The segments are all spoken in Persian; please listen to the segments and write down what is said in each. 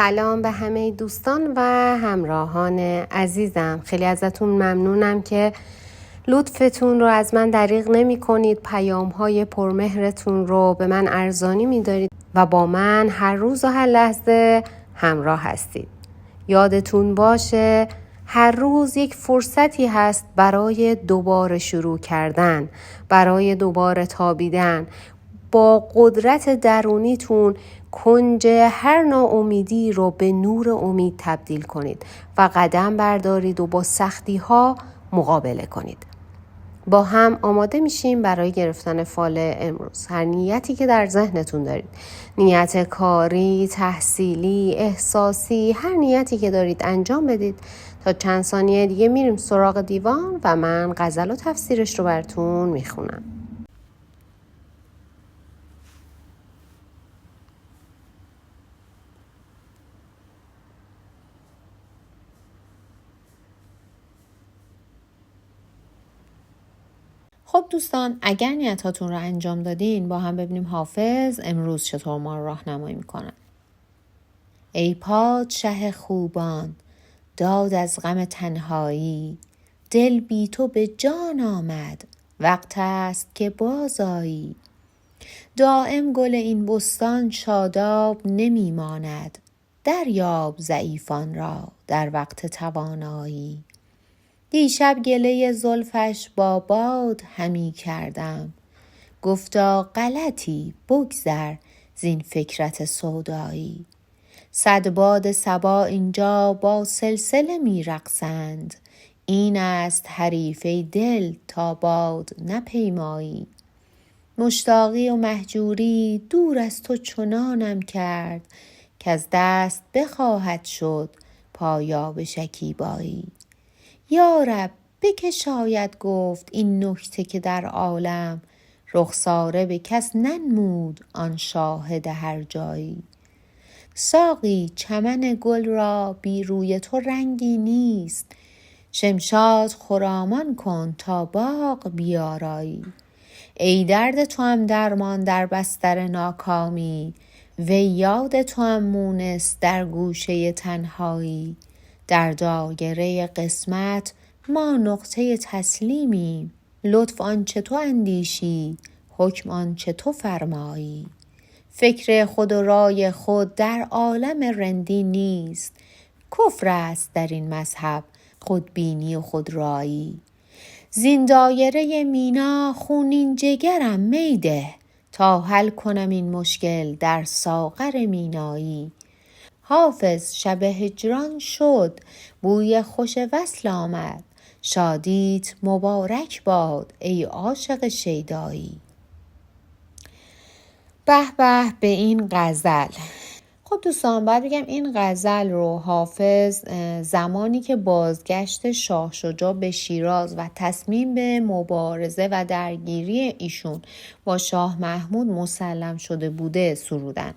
سلام به همه دوستان و همراهان عزیزم. خیلی ازتون ممنونم که لطفتون رو از من دریغ نمی کنید. پیام های پرمهرتون رو به من ارزانی می دارید و با من هر روز و هر لحظه همراه هستید. یادتون باشه هر روز یک فرصتی هست برای دوباره شروع کردن، برای دوباره تابیدن. با قدرت درونیتون کنج هر ناامیدی رو به نور امید تبدیل کنید و قدم بردارید و با سختی ها مقابله کنید. با هم آماده میشیم برای گرفتن فال امروز. هر نیتی که در ذهنتون دارید، نیت کاری، تحصیلی، احساسی، هر نیتی که دارید انجام بدید. تا چند ثانیه دیگه میریم سراغ دیوان و من غزل و تفسیرش رو براتون میخونم. خب دوستان، اگر نیتاتون رو انجام دادین با هم ببینیم حافظ امروز چطور ما رو راهنمایی میکنن. ای پادشه خوبان، داد از غم تنهایی، دل بی تو به جان آمد، وقت است که بازآیی. دائم گل این بستان شاداب نمی ماند، دریاب ضعیفان را در وقت توانایی. دیشب گله زلفش با باد همی کردم، گفتا غلطی بگذر زین فکرت سودایی. صد باد صبا اینجا با سلسله می رقصند، این است حریفه دل تا باد نپیمایی. مشتاقی و مهجوری دور از تو چنانم کرد، که از دست بخواهد شد پایاب شکیبایی. یا رب به که شاید گفت این نکته که در عالم، رخساره به کس ننمود آن شاهد هر جایی. ساقی چمن گل را بی روی تو رنگی نیست، شمشاد خرامان کن تا باغ بیارایی. ای درد تو هم درمان در بستر ناکامی، وی یاد تو هم مونس در گوشه تنهایی. در دایره قسمت ما نقطه تسلیمیم، لطف آنچه تو اندیشی حکم آنچه تو فرمایی. فکر خود و رای خود در عالم رندی نیست، کفر است در این مذهب خودبینی و خودرایی. زین دایره مینا خونین جگرم میده، تا حل کنم این مشکل در ساغر مینایی. حافظ شب هجران شد، بوی خوش وصل آمد، شادیت مبارک باد ای عاشق شیدایی. به به به این غزل. خب دوستان، باید بگم این غزل رو حافظ زمانی که بازگشت شاه شجاع به شیراز و تصمیم به مبارزه و درگیری ایشون با شاه محمود مسلم شده بوده سرودن.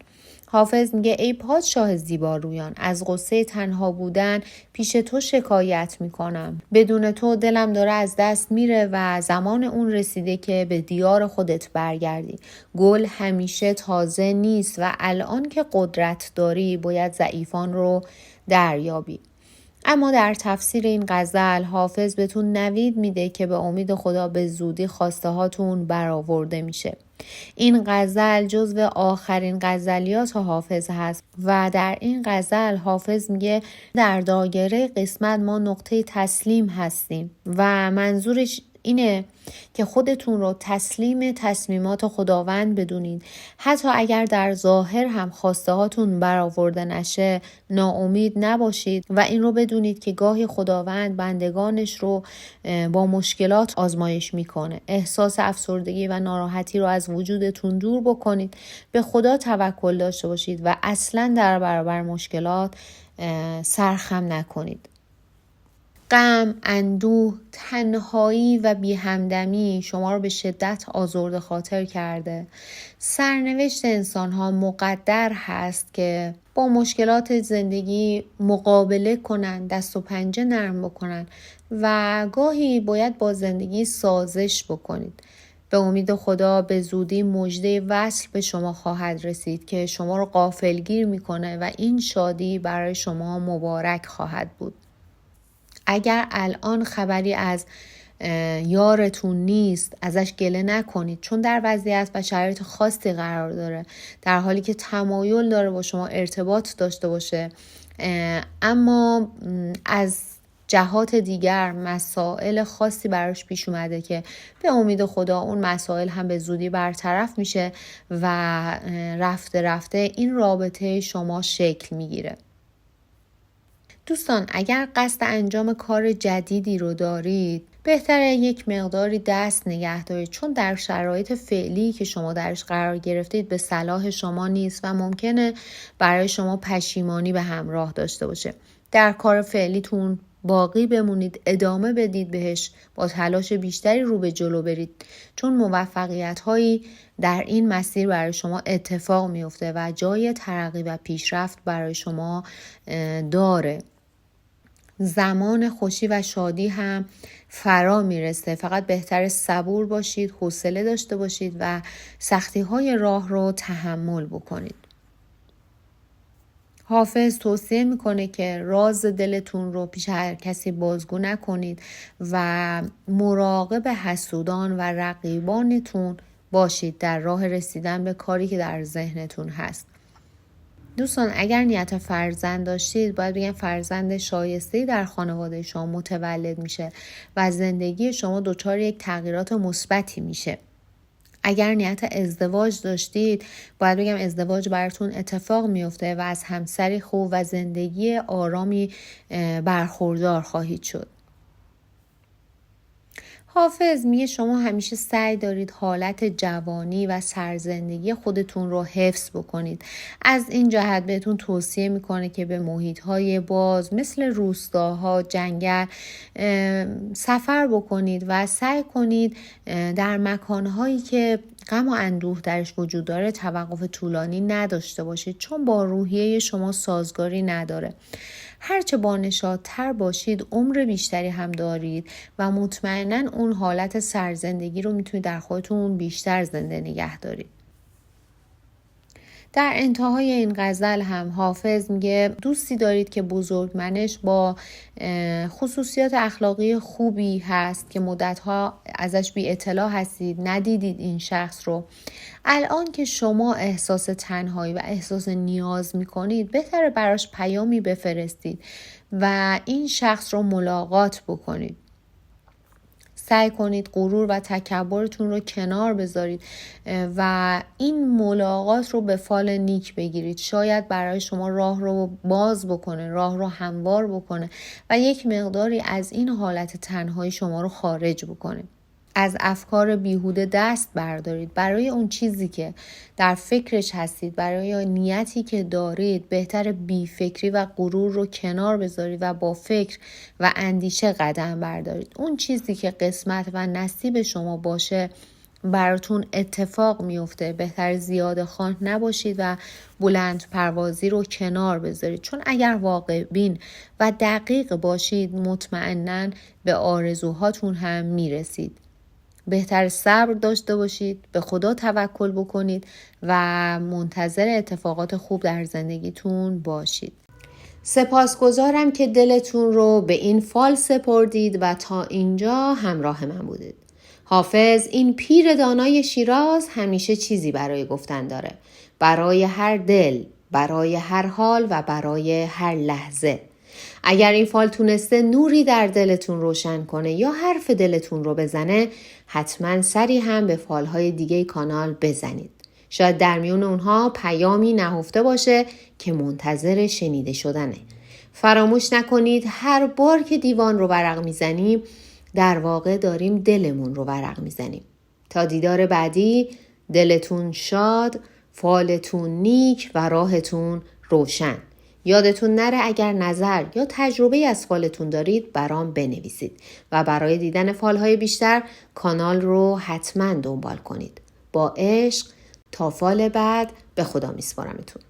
حافظ میگه ای پادشاه زیبارویان، از غصه تنها بودن پیش تو شکایت میکنم. بدون تو دلم داره از دست میره و زمان اون رسیده که به دیار خودت برگردی. گل همیشه تازه نیست و الان که قدرت داری باید ضعیفان رو دریابی. اما در تفسیر این غزل حافظ بهتون نوید میده که به امید خدا به زودی خواسته هاتون برآورده میشه. این غزل جزو آخرین غزلیات حافظ هست و در این غزل حافظ میگه در دایره قسمت ما نقطه تسلیم هستیم و منظورش اینه که خودتون رو تسلیم تصمیمات خداوند بدونید. حتی اگر در ظاهر هم خواسته هاتون برآورده نشه ناامید نباشید و این رو بدونید که گاهی خداوند بندگانش رو با مشکلات آزمایش میکنه. احساس افسردگی و ناراحتی رو از وجودتون دور بکنید، به خدا توکل داشته باشید و اصلا در برابر مشکلات سرخم نکنید. غم، اندوه، تنهایی و بی‌همدمی شما رو به شدت آزرده خاطر کرده. سرنوشت انسان‌ها مقدر هست که با مشکلات زندگی مقابله کنن، دست و پنجه نرم بکنن و گاهی باید با زندگی سازش بکنید. به امید خدا به زودی مژده وصل به شما خواهد رسید که شما رو غافلگیر میکنه و این شادی برای شما مبارک خواهد بود. اگر الان خبری از یارتون نیست ازش گله نکنید، چون در وضعیت و شرایط خاصی قرار داره، در حالی که تمایل داره با شما ارتباط داشته باشه، اما از جهات دیگر مسائل خاصی براش پیش اومده که به امید خدا اون مسائل هم به زودی برطرف میشه و رفته رفته این رابطه شما شکل میگیره. دوستان، اگر قصد انجام کار جدیدی رو دارید، بهتره یک مقداری دست نگه دارید، چون در شرایط فعلی که شما درش قرار گرفتید به صلاح شما نیست و ممکنه برای شما پشیمانی به همراه داشته باشه. در کار فعلیتون باقی بمونید، ادامه بدید بهش، با تلاش بیشتری رو به جلو برید، چون موفقیت هایی در این مسیر برای شما اتفاق میفته و جای ترقی و پیشرفت برای شما داره. زمان خوشی و شادی هم فرا میرسه، فقط بهتر صبور باشید، حوصله داشته باشید و سختی های راه رو تحمل بکنید. حافظ توصیه میکنه که راز دلتون رو پیش هر کسی بازگو نکنید و مراقب حسودان و رقیبانتون باشید در راه رسیدن به کاری که در ذهنتون هست. دوستان، اگر نیت فرزند داشتید، باید بگم فرزند شایسته‌ای در خانواده شما متولد میشه و زندگی شما دچار یک تغییرات مثبتی میشه. اگر نیت ازدواج داشتید، باید بگم ازدواج براتون اتفاق میفته و از همسری خوب و زندگی آرامی برخوردار خواهید شد. حافظ میگه شما همیشه سعی دارید حالت جوانی و سرزندگی خودتون رو حفظ بکنید. از این جهت بهتون توصیه میکنه که به محیط‌های باز مثل روستاها، جنگل سفر بکنید و سعی کنید در مکانهایی که غم و اندوه درش وجود داره توقف طولانی نداشته باشید، چون با روحیه شما سازگاری نداره. هرچه بانشادتر باشید عمر بیشتری هم دارید و مطمئناً اون حالت سرزندگی رو میتونید در خودتون بیشتر زنده نگه دارید. در انتهای این غزل هم حافظ میگه دوستی دارید که بزرگمنش با خصوصیات اخلاقی خوبی هست که مدتها ازش بی اطلاع هستید، ندیدید این شخص رو. الان که شما احساس تنهایی و احساس نیاز میکنید، بهتره براش پیامی بفرستید و این شخص رو ملاقات بکنید. سعی کنید غرور و تکبرتون رو کنار بذارید و این ملاقات رو به فال نیک بگیرید. شاید برای شما راه رو باز بکنه، راه رو هموار بکنه و یک مقداری از این حالت تنهایی شما رو خارج بکنه. از افکار بیهوده دست بردارید. برای اون چیزی که در فکرش هستید، برای نیتی که دارید، بهتر بی فکری و غرور رو کنار بذارید و با فکر و اندیشه قدم بردارید. اون چیزی که قسمت و نصیب شما باشه براتون اتفاق میفته. بهتر زیاده خواه نباشید و بلند پروازی رو کنار بذارید، چون اگر واقع بین و دقیق باشید مطمئناً به آرزوهاتون هم میرسید. بهتر صبر داشته باشید، به خدا توکل بکنید و منتظر اتفاقات خوب در زندگیتون باشید. سپاسگزارم که دلتون رو به این فال سپردید و تا اینجا همراه من بودید. حافظ، این پیر دانای شیراز، همیشه چیزی برای گفتن داره. برای هر دل، برای هر حال و برای هر لحظه. اگر این فال تونسته نوری در دلتون روشن کنه یا حرف دلتون رو بزنه، حتما سری هم به فالهای دیگه کانال بزنید. شاید در میون اونها پیامی نهفته باشه که منتظر شنیده شدنه. فراموش نکنید هر بار که دیوان رو ورق میزنیم، در واقع داریم دلمون رو ورق میزنیم. تا دیدار بعدی، دلتون شاد، فالتون نیک و راهتون روشن. یادتون نره اگر نظر یا تجربه از فالتون دارید برام بنویسید و برای دیدن فالهای بیشتر کانال رو حتما دنبال کنید. با عشق، تا فال بعد، به خدا میسپارمتون.